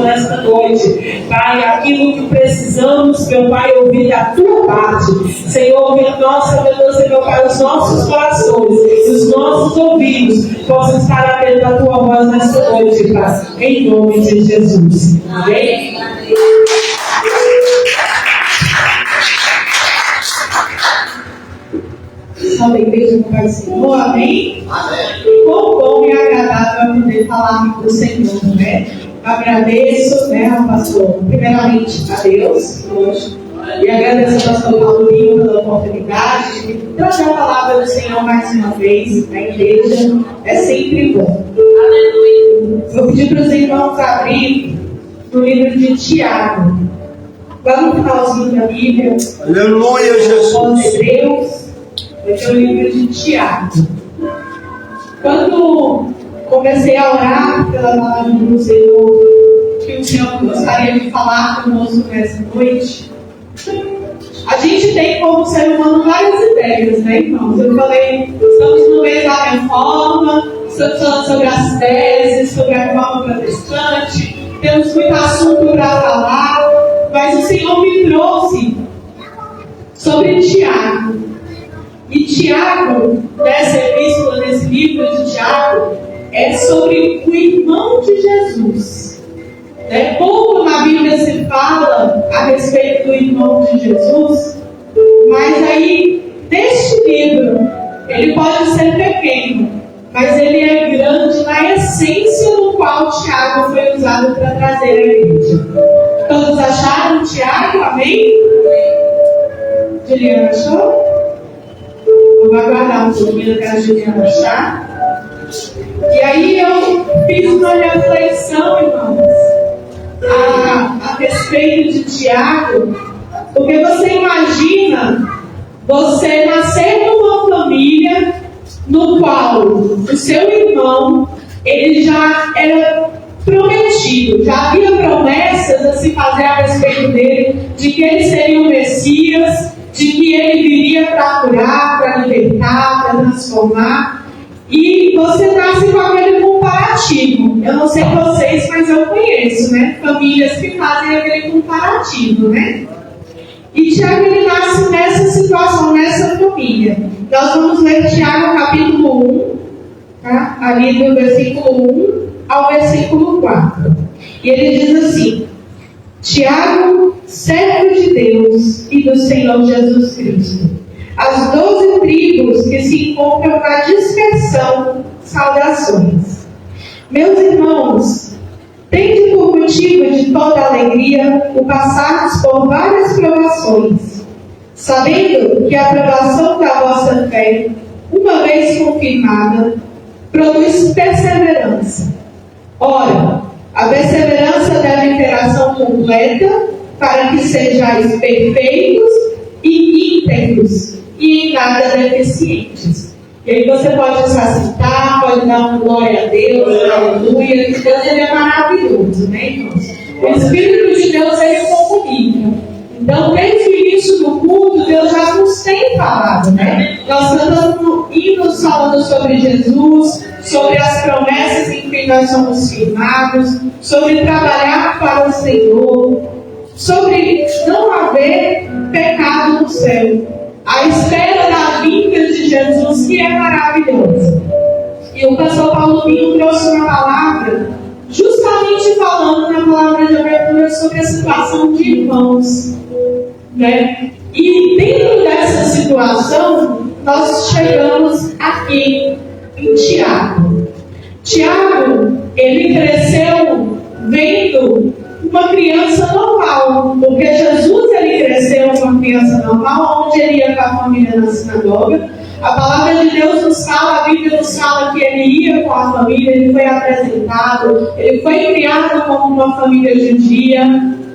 nesta noite. Pai, aquilo que precisamos, meu Pai, ouvir da tua parte. Senhor, ouvir nossa, meu Deus e meu Pai, os nossos corações, os nossos ouvidos possam estar atentos à tua voz nesta noite, Pai. Em nome de Jesus. Amém? Só da igreja do Pai Senhor, amém? Quão bom e agradável é poder falar do Senhor, né? Agradeço, né, ao pastor, primeiramente a Deus, hoje, e agradeço ao pastor Paulinho pela oportunidade de trazer a palavra do Senhor mais uma vez na igreja. É sempre bom. Aleluia. Vou pedir para os irmãos abrir no livro de Tiago. Vamos no finalzinho da Bíblia. Aleluia, Jesus. Hebreus. Esse é o livro de Tiago. Quando comecei a orar pela palavra do Senhor, que o Senhor gostaria de falar conosco nessa noite, a gente tem como ser humano várias ideias, né, irmãos? Eu falei, estamos no mês da reforma, estamos falando sobre as teses, sobre a reforma protestante, temos muito assunto para falar, mas o Senhor me trouxe sobre Tiago. E Tiago, nessa epístola, nesse livro de Tiago, é sobre o irmão de Jesus. Pouco na Bíblia se fala a respeito do irmão de Jesus, mas aí, neste livro, ele pode ser pequeno, mas ele é grande na essência no qual Tiago foi usado para trazer a igreja. Todos acharam Tiago? Amém? Juliana achou? Vou aguardar um pouquinho para a Juliana achar. E aí eu fiz uma reflexão, irmãos, a respeito de Tiago, porque você imagina você nascer numa família no qual o seu irmão, ele já era prometido, já havia promessas a se fazer a respeito dele, de que ele seria o Messias, de que ele viria para curar, para libertar, para transformar. E você nasce com aquele comparativo. Eu não sei vocês, mas eu conheço, né? Famílias que fazem aquele comparativo, né? E Tiago, ele nasce nessa situação, nessa família. Nós vamos ler Tiago capítulo 1, tá? Ali do versículo 1 ao versículo 4. E ele diz assim: Tiago, servo de Deus e do Senhor Jesus Cristo, as 12 tribos que se encontram na dispersão, saudações. Meus irmãos, tende por motivo de toda alegria o passardes por várias provações, sabendo que a provação da vossa fé, uma vez confirmada, produz perseverança. Ora, a perseverança deve ter ação completa, para que sejais perfeitos e íntegros, e em nada deficientes. E aí você pode se assentar, pode dar uma glória a Deus, aleluia, que Deus, ele é maravilhoso, né, irmãos? O Espírito de Deus, ele comunica. Então, desde o início do culto, Deus já nos tem falado, né? Nós estamos indo falando sobre Jesus, sobre as promessas em que nós somos firmados, sobre trabalhar para o Senhor, sobre não haver pecado no céu, a espera da vinda de Jesus, que é maravilhosa. E o pastor Paulo Pinho trouxe uma palavra, justamente falando na palavra de abertura sobre a situação de irmãos, né? E dentro dessa situação, nós chegamos aqui em Tiago. Tiago, ele cresceu vendo uma criança normal, porque Jesus, ele cresceu uma criança normal, onde ele ia com a família na sinagoga. A palavra de Deus nos fala, a Bíblia nos fala que ele ia com a família, ele foi apresentado, ele foi criado como uma família judia,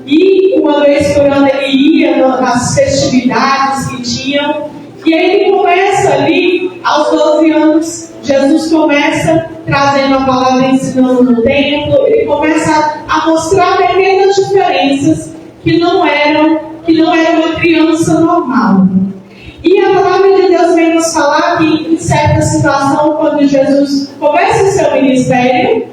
e uma vez por ano ele ia nas festividades que tinham, e aí ele começa ali, aos 12 anos, Jesus começa trazendo a palavra, ensinando no templo, ele começa a mostrar pequenas diferenças que não era uma criança normal. E a palavra de Deus vem nos falar que, em certa situação, quando Jesus começa o seu ministério,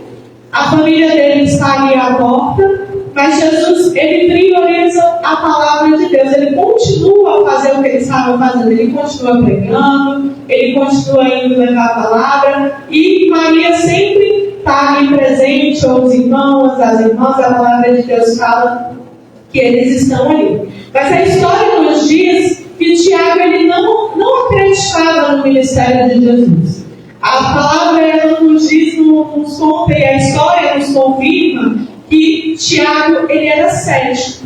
a família dele está ali à porta, mas Jesus, ele prioriza a palavra de Deus, ele continua a fazer o que ele estava fazendo, ele continua pregando, ele continua indo levar a palavra, e Maria sempre está ali presente, ou os irmãos, as irmãs, a palavra de Deus fala que eles estão ali. Mas a história nos diz que Tiago ele não acreditava no ministério de Jesus. A palavra ela nos diz, nos conta, e a história nos confirma que Tiago ele era cético.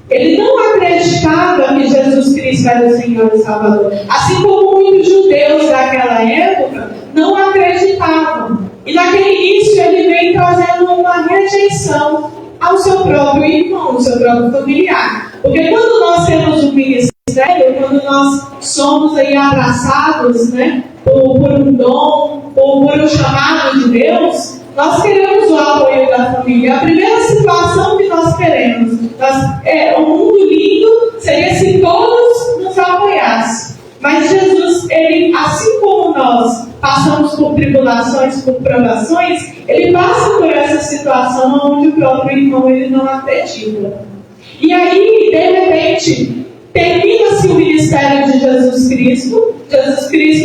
Ele não acreditava que Jesus Cristo era o Senhor e Salvador. Assim como muitos judeus daquela época não acreditavam. E naquele início ele vem trazendo uma rejeição ao seu próprio irmão, ao seu próprio familiar. Porque quando nós temos um ministério, quando nós somos aí abraçados, né, por um dom, ou por um chamado de Deus, nós queremos o apoio da família. A primeira situação que nós queremos, um mundo lindo seria se todos nos apoiassem. Mas Jesus, ele, assim como nós passamos por tribulações, por provações, ele passa por essa situação onde o próprio irmão ele não acredita. E aí, de repente, termina-se o ministério de Jesus Cristo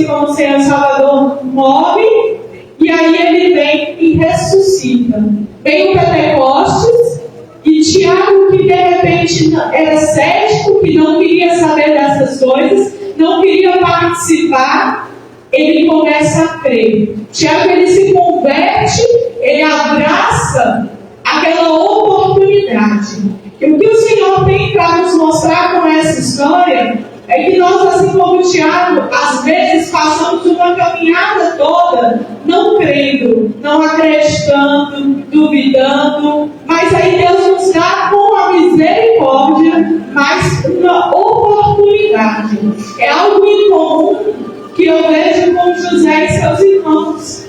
como Senhor e Salvador morre, e aí ele vem e ressuscita. Vem o Pentecostes, e Tiago, que de repente era cético, que não queria saber dessas coisas, não queria participar, ele começa a crer. Tiago ele se converte, ele abraça aquela oportunidade. E o que o Senhor tem para nos mostrar com essa história é que nós, assim como Tiago, às vezes passamos uma caminhada toda não crendo, não acreditando, duvidando, mas aí Deus nos dá com a misericórdia mais uma oportunidade. É algo incomum que eu vejo com José e seus irmãos.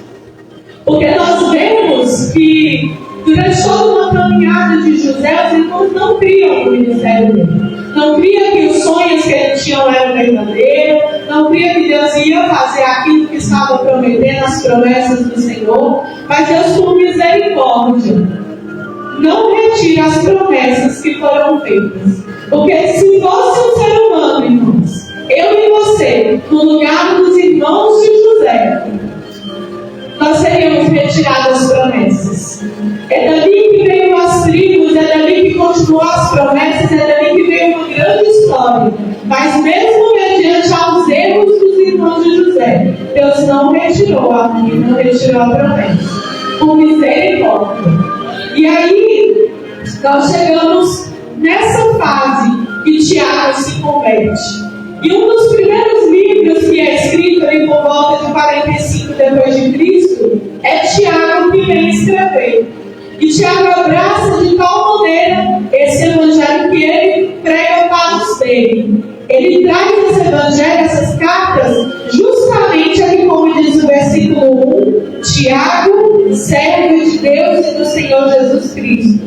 Porque nós vemos que durante toda uma caminhada de José, os irmãos não criam no ministério dele. Não cria que os sonhos que ele tinha eram verdadeiros, não cria que Deus ia fazer aquilo que estava prometendo, as promessas do Senhor, mas Deus, por misericórdia, não retira as promessas que foram feitas. Porque se fosse um ser humano, irmãos, eu e você, no lugar dos irmãos de José, nós seríamos retirados as promessas. É dali que veio as tribos, é dali que continuou as promessas, é dali que veio uma grande história. Mas mesmo mediante aos erros dos irmãos de José, Deus não retirou a família, não retirou a promessa. Por misericórdia. E aí, nós chegamos nessa fase que Tiago se converte. E um dos primeiros livros que é escrito ali por volta de 45 depois de Cristo é Tiago que vem escrever. E Tiago abraça de tal maneira esse evangelho que ele prega para os dele. Ele traz esse evangelho, essas cartas, justamente aqui como diz o versículo 1, Tiago, servo de Deus e do Senhor Jesus Cristo.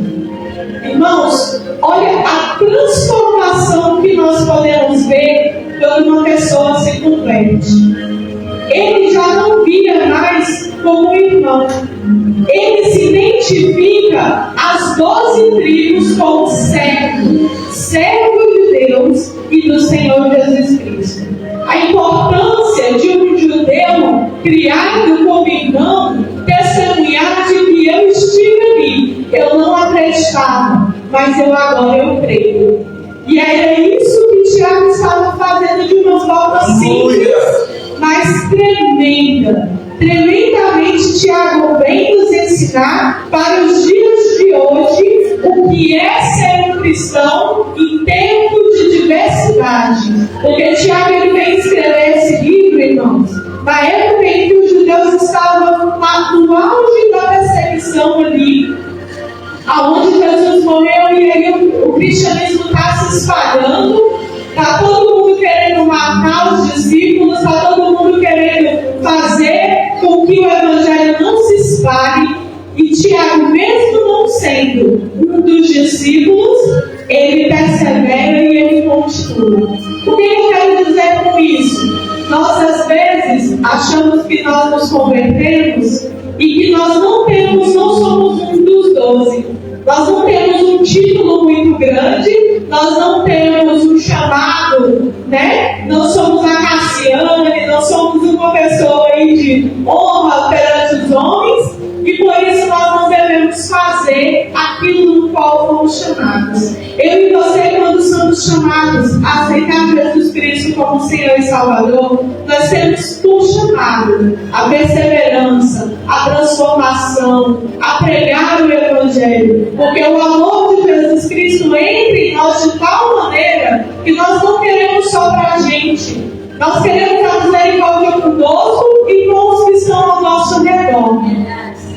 Irmãos, olha a transformação que nós podemos ver quando uma pessoa se converte. Ele já não via mais como irmão. Ele se identifica as 12 tribos como servo de Deus e do Senhor Jesus Cristo. A importância de um judeu criado como irmão testemunhar de que eu estive ali. Eu não acreditava, mas agora creio. E era isso que Tiago estava fazendo de uma forma simples, mas tremenda. Tremendamente, Tiago vem nos ensinar para os dias de hoje o que é ser um cristão em tempo de diversidade. Porque Tiago ele vem escrever esse livro, irmãos, na época em que os judeus estavam no auge da perseguição ali, aonde Jesus morreu, e aí o cristianismo está se espalhando, está todo mundo querendo matar os discípulos, está todo mundo querendo fazer com que o evangelho não se espalhe. E Tiago, mesmo não sendo um dos discípulos, ele persevera e ele continua. O que eu quero dizer com isso? Nós às vezes achamos que nós nos convertemos e que nós não somos título muito grande, nós não temos um chamado, né? Não somos a Cassiane, não somos uma pessoa aí de honra perante os homens, e por isso nós não devemos fazer aquilo no qual fomos chamados. Eu e você, quando somos chamados a aceitar Jesus Cristo como Senhor e Salvador, nós temos um chamado: a perseverança, a transformação, a pregar o Evangelho, porque o amor de Jesus Cristo entra em nós de tal maneira que nós não queremos só para a gente, nós queremos a misericórdia conosco e com os que estão ao nosso redor.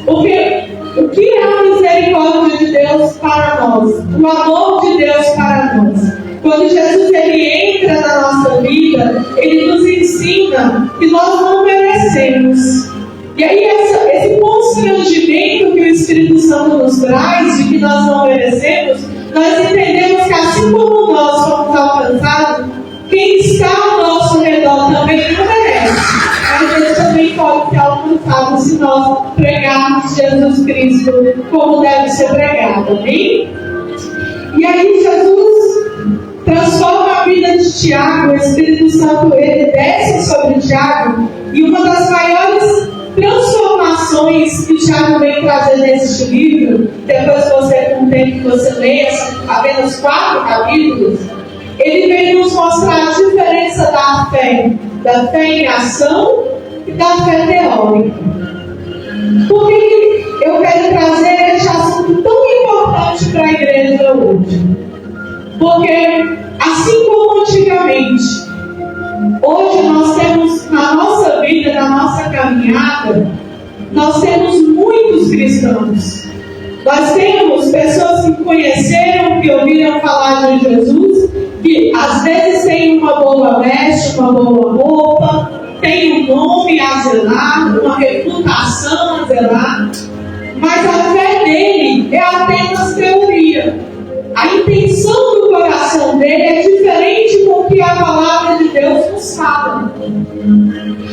Porque o que é a misericórdia de Deus para nós? O amor de Deus para nós. Quando Jesus ele entra na nossa vida, ele nos ensina que nós não merecemos. E aí esse constrangimento que o Espírito Santo nos traz, de que nós não merecemos, nós entendemos que assim como nós fomos alcançados, quem está ao nosso redor também não merece. Mas ele também pode ser alcançado se nós pregarmos Jesus Cristo como deve ser pregado. Amém? E aí Jesus transforma a vida de Tiago. O Espírito Santo ele desce sobre Tiago, e uma das maiores transformações que Tiago vem trazer neste livro, depois que você com o tempo que você leia, são apenas 4 capítulos, ele vem nos mostrar a diferença da fé em ação e da fé teórica. Por que eu quero trazer este assunto tão importante para a igreja hoje? Porque, assim como antigamente, hoje nós temos na nossa vida, na nossa caminhada, nós temos muitos cristãos. Nós temos pessoas que conheceram, que ouviram falar de Jesus, que às vezes tem uma boa veste, uma boa roupa, tem um nome a zelar, uma reputação a zelar, mas a fé dele é apenas teoria. A intenção do coração dele é diferente do que a palavra de Deus nos fala.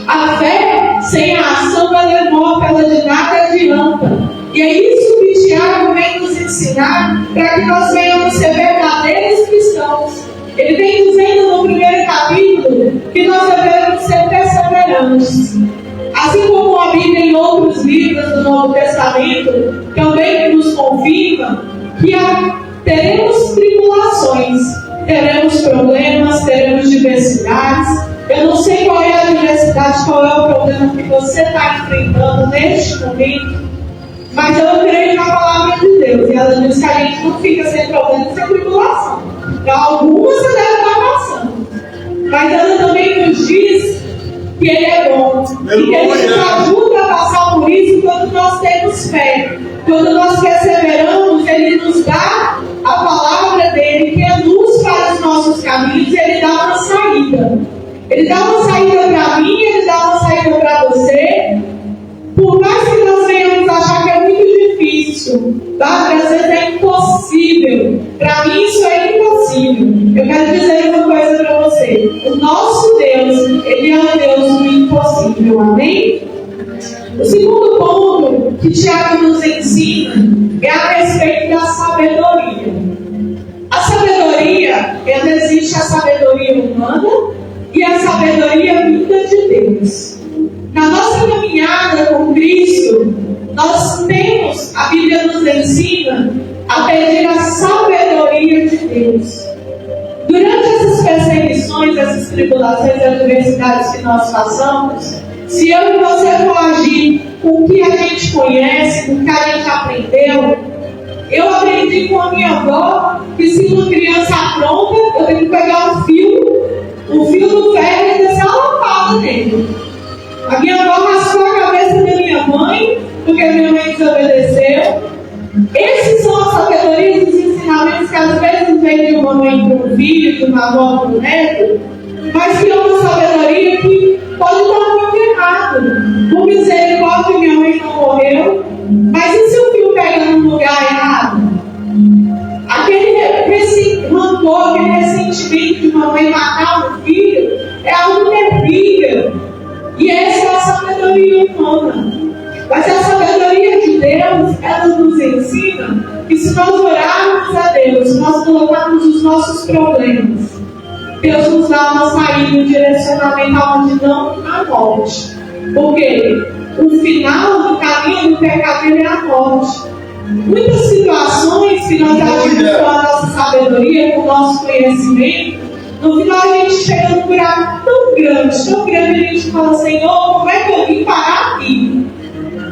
A fé sem a ação ela é morta, ela de nada adianta. E é isso que Tiago vem nos ensinar para que nós venhamos ser verdadeiros cristãos. Ele vem dizendo no primeiro capítulo que nós devemos ser perseverantes. Assim como a Bíblia em outros livros do Novo Testamento também nos confirma que teremos tribulações, teremos problemas, teremos diversidades. Eu não sei qual é a diversidade, qual é o problema que você está enfrentando neste momento, mas eu creio na palavra de Deus, e ela diz que a gente não fica sem problema, sem tribulação. Então, algumas você deve estar passando, mas ela também nos diz que Ele é bom, e que Ele nos ajuda a passar por isso quando nós temos fé. Quando nós perseveramos, Ele nos dá a palavra dEle, que é luz para os nossos caminhos, e Ele dá uma saída. Ele dá uma saída para mim, Ele dá uma saída para você. Por mais que nós venhamos achar que é muito difícil, tá? Às vezes é impossível. Para mim isso é impossível. Eu quero dizer uma coisa para você. O nosso Deus, Ele é o Deus do impossível. Amém? O segundo ponto que Tiago nos ensina é a respeito da sabedoria. A sabedoria, ela existe a sabedoria humana e a sabedoria vinda de Deus. Na nossa caminhada com Cristo, nós temos, a Bíblia nos ensina a pedir a sabedoria de Deus. Durante essas perseguições, essas tribulações e adversidades que nós passamos, se eu e você for agir com o que a gente conhece, com o que a gente aprendeu, eu aprendi com a minha avó que se uma criança apronta, eu tenho que pegar o fio do ferro e descer uma lapada nele. A minha avó raspou a cabeça da minha mãe, porque a minha mãe desobedeceu. Esses são as sabedorias dos ensinamentos que às vezes vem de uma mãe para um filho, de uma avó para um neto, mas que é uma sabedoria que pode estar muito errado. Por misericórdia, minha mãe não morreu, mas e se o filho pega num lugar errado? Aquele rancor, aquele ressentimento de uma mãe matar um filho é algo terrível. E essa é a sabedoria humana. Mas a sabedoria de Deus, ela nos ensina que se nós orarmos a problemas. Deus nos dá uma saída, um direcionamento aonde não há morte. Porque o final do caminho do pecado é a morte. Muitas situações que nós agimos com a nossa sabedoria, com o nosso conhecimento, no final a gente chega num buraco tão grande, a gente fala, Senhor, como é que eu vim parar aqui?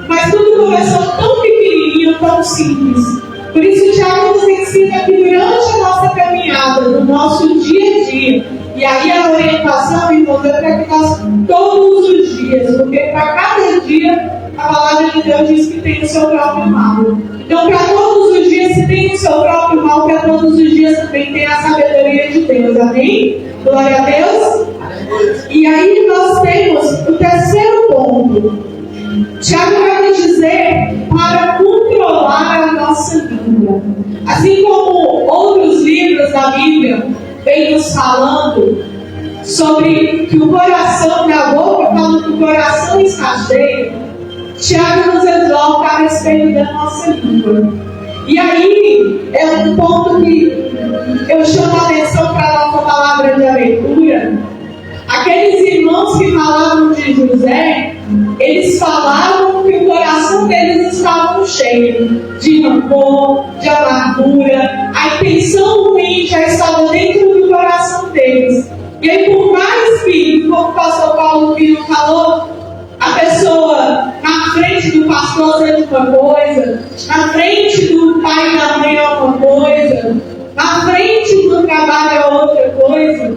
Mas tudo começou tão pequenininho, tão simples. Por isso o Tiago nos ensina que durante a nossa caminhada, no nosso dia a dia, e aí a orientação, irmãos, é para que nós todos os dias, porque para cada dia a palavra de Deus diz que tem o seu próprio mal. Então, para todos os dias, se tem o seu próprio mal, para todos os dias também tem a sabedoria de Deus. Amém? Glória a Deus. E aí nós temos o terceiro ponto. Tiago vai nos dizer para controlar a nossa língua. Assim como outros livros da Bíblia vêm nos falando sobre que o coração, na boca, fala que o coração está cheio, Tiago nos exalta a respeito da nossa língua. E aí é um ponto que eu chamo a atenção para a nossa palavra de abertura. Aqueles irmãos que falavam de José, eles falavam que o coração deles estava cheio de rancor, de amargura. A intenção ruim já estava dentro do coração deles. E aí, por mais que, como o pastor Paulo Pino falou, a pessoa na frente do pastor seja uma coisa, na frente do pai e da mãe é uma coisa, na frente do trabalho é outra coisa.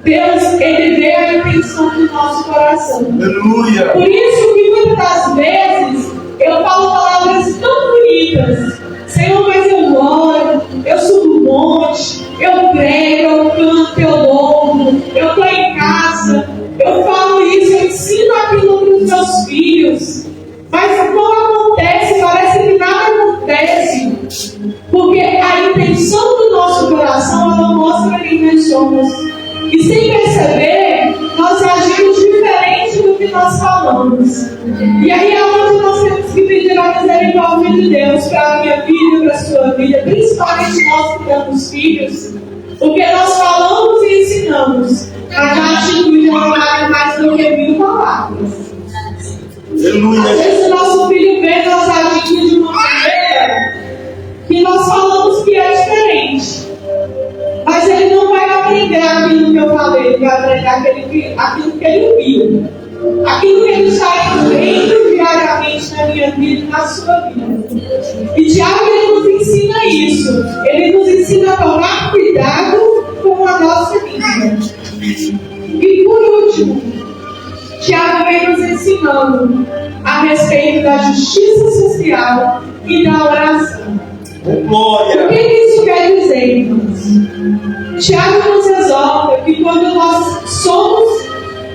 Deus, Ele vê a intenção do nosso coração. Aleluia. Por isso que muitas das vezes eu falo palavras tão bonitas. Senhor, mas eu oro, eu subo um monte, eu prego, eu canto, eu louvo, eu estou em casa, eu falo isso, eu ensino aquilo para os meus filhos. Mas não acontece, parece que nada acontece. Porque a intenção do nosso coração, ela mostra quem nós somos. E sem perceber, nós agimos diferente do que nós falamos. E aí é onde nós temos que pedir a misericórdia de Deus para a minha vida, para a sua vida, principalmente nós que temos filhos, porque nós falamos e ensinamos, mas a atitude não vale mais do que 1000 palavras. Às vezes o nosso filho vê nós agindo de uma maneira que nós falamos que é diferente. Mas ele não vai aprender aquilo que eu falei, ele vai aprender aquilo que ele viu. Aquilo que ele está vendo diariamente na minha vida e na sua vida. E Tiago, ele nos ensina isso. Ele nos ensina a tomar cuidado com a nossa língua. E por último, Tiago vem nos ensinando a respeito da justiça social e da oração. Glória. O que isso quer dizer, irmãos? Tiago nos exorta que quando nós somos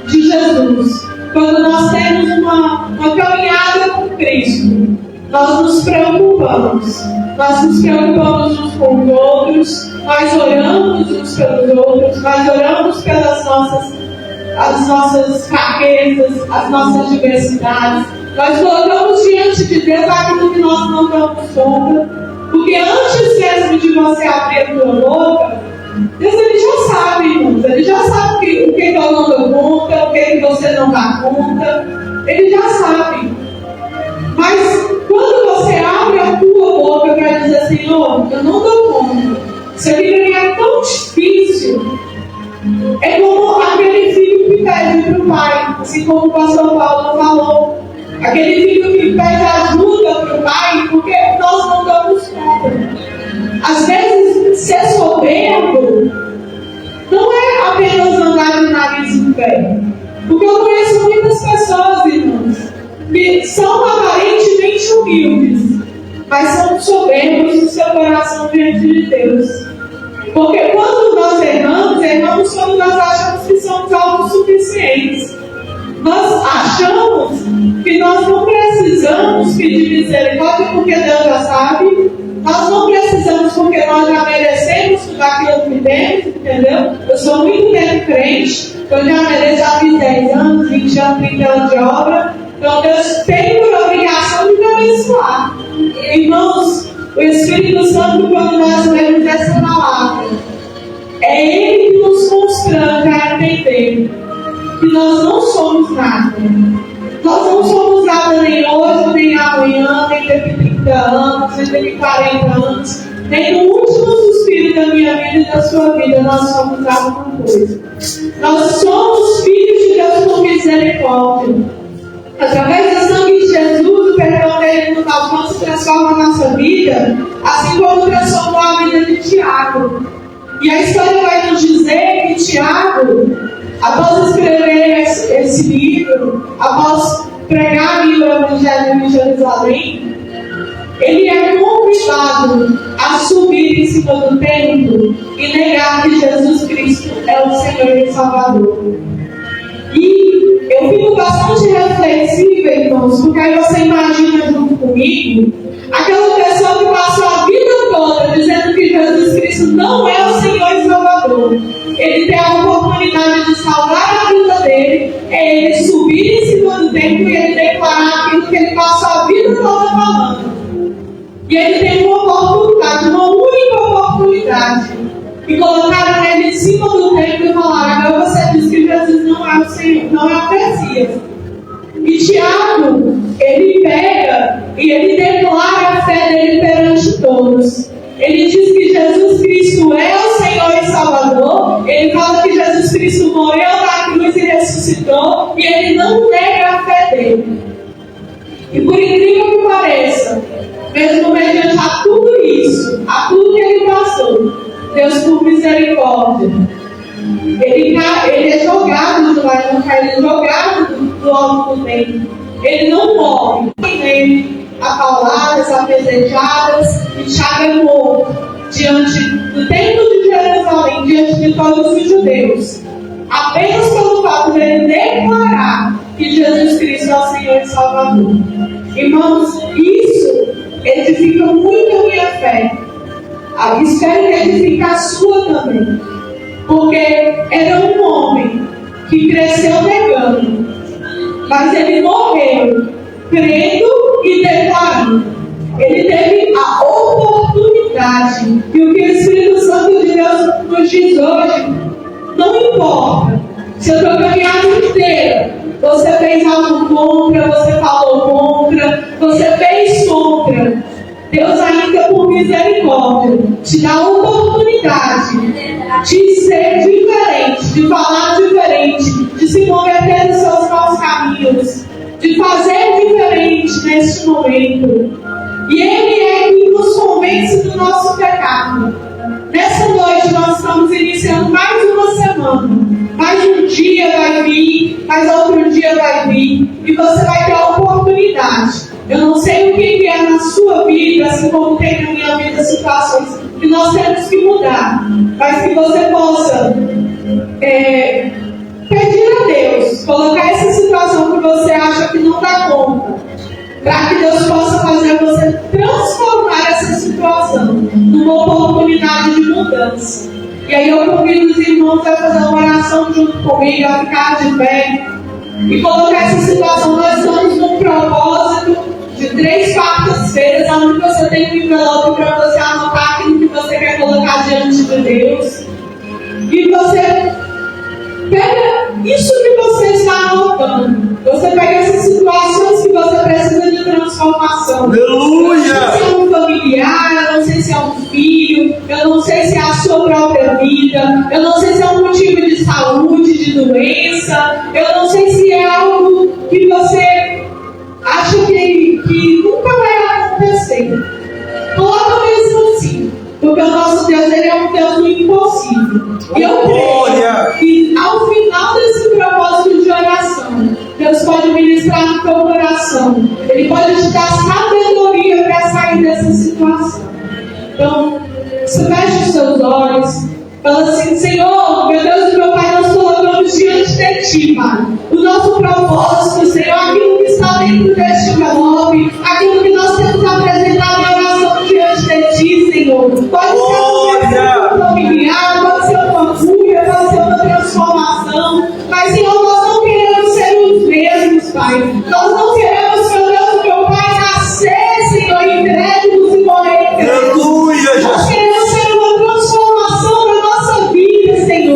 de Jesus, quando nós temos uma caminhada com Cristo, nós nos preocupamos. Nós nos preocupamos uns com os outros, nós oramos uns pelos outros, nós oramos pelas nossas fraquezas, as nossas diversidades. Nós colocamos diante de Deus aquilo que nós não damos conta. Porque antes mesmo de você abrir a tua boca, Deus, Ele já sabe, irmãos. Ele já sabe o que eu não dou conta, o que você não dá conta. Ele já sabe. Mas quando você abre a tua boca para dizer, Senhor, eu não dou conta, isso aqui para mim é tão difícil. É como aquele filho que pede para o pai, assim como o pastor Paulo falou. Aquele filho que pede ajuda para o pai, porque nós não damos conta. Às vezes, ser soberbo não é apenas andar de nariz em pé. Porque eu conheço muitas pessoas, irmãos, que são aparentemente humildes, mas são soberbos no seu coração diante de Deus. Porque quando nós erramos quando nós achamos que somos autossuficientes. Nós achamos que nós não precisamos pedir misericórdia porque Deus já sabe. Nós não precisamos porque nós já merecemos tudo aquilo que temos, entendeu? Eu sou muito tempo crente, eu já mereço, já fiz 10 anos, 20 anos, 30 anos de obra. Então Deus tem por obrigação de me abençoar. Irmãos, o Espírito Santo, quando nós lemos essa palavra, Ele que nos constrange a entender que nós não somos nada. Nós não somos nada nem hoje, nem amanhã, nem daqui 30 anos, nem daqui 40 anos, nem no último suspiro da minha vida e da sua vida nós somos alguma coisa. Nós somos filhos de Deus com misericórdia. Através do sangue de Jesus, o perdão dele nos alcança e transforma a nossa vida, assim como transformou a vida de Tiago. E a história vai nos dizer que Tiago, após escrever esse livro, após pregar ali o Evangelho em Jerusalém, ele é convidado a subir em cima do templo e negar que Jesus Cristo é o Senhor e Salvador. E eu fico bastante reflexiva, irmãos, porque aí você imagina junto comigo aquela pessoa que passou a vida toda dizendo que Jesus Cristo não é o Senhor e Salvador. Ele tem a oportunidade de salvar a vida dele, é ele subir em cima do templo e ele declarar aquilo que ele passou a vida toda falando. E ele tem uma oportunidade, uma única oportunidade, e colocaram ele em cima do templo e falaram: agora você diz que Jesus não é o Senhor, não é o Messias. E Tiago, ele pega e ele declara a fé dele perante todos. Ele diz que Jesus Cristo é o Senhor e Salvador. Ele fala que Jesus Cristo morreu na cruz e ressuscitou. E ele não nega a fé dele. E por incrível que pareça, mesmo mediante a tudo isso, a tudo que ele passou, Deus, por misericórdia, ele é jogado do lado do céu, ele é jogado do alto do templo. Ele não morre. Ele apaladas, apedrejadas, e Tiago é morto diante do templo de Jerusalém, diante de todos os judeus, apenas pelo fato de ele declarar que Jesus Cristo é o Senhor e Salvador. Irmãos, isso edifica muito a minha fé. Espero que edifique a sua também, porque era um homem que cresceu negando, mas ele morreu crendo e declarando. Ele teve a oportunidade, e o que o Espírito Santo de Deus nos diz hoje, não importa se a tua caminhada inteira você fez algo contra, você falou contra, você fez contra, Deus ainda por misericórdia te dá a oportunidade de ser diferente, de falar diferente, de se converter nos seus maus caminhos, de fazer diferente neste momento. E Ele é quem nos convence do nosso pecado. Nessa noite nós estamos iniciando mais uma semana. Mais um dia vai vir, mais outro dia vai vir, e você vai ter a oportunidade. Eu não sei o que é na sua vida, assim como tem na minha vida situações que nós temos que mudar, mas que você possa pedir a Deus, colocar essa situação que você acha que não dá conta, para que Deus possa fazer você transformar essa situação numa oportunidade de mudança. E aí eu convido os irmãos a fazer uma oração junto comigo, a ficar de pé e colocar essa situação. Nós estamos num propósito de 3 quartas-feiras, onde você tem um envelope para você anotar aquilo que você quer colocar diante de Deus. E você pega isso que você está anotando. Você pega essas situações que você precisa de transformação. Aleluia! Eu não sei se é um familiar, eu não sei se é um filho, eu não sei se é a sua própria vida, eu não sei se é um motivo de saúde, de doença, eu não sei se é algo que você acha que nunca vai acontecer. Coloca mesmo assim, porque o nosso Deus, ele é um Deus do impossível. E eu creio que ao final desse propósito de oração, Deus pode ministrar no teu coração. Ele pode te dar sabedoria para sair dessa situação. Então, você fecha os seus olhos, fala assim: Senhor, meu Deus e meu Pai, nós colocamos diante de Ti, Pai, o nosso propósito, Senhor, aquilo que está dentro deste envelope, aquilo que nós temos apresentado em oração diante de Ti, Senhor. Pode ser uma familiar, pode ser uma cura, pode ser uma transformação, mas, Senhor, nós não queremos ser os mesmos, Pai. Nós não queremos, meu Deus e meu Pai, nascer, Senhor, incrédulos e morrer incrédulos. Nós queremos ser uma transformação da nossa vida, Senhor.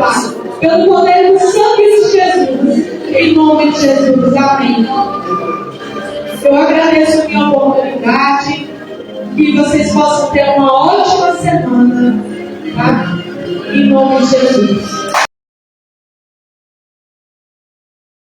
Pai. Pelo poder do sangue de Jesus. Em nome de Jesus. Amém. Eu agradeço a minha oportunidade. Que vocês possam ter uma ótima semana. Tá? Em nome de Jesus.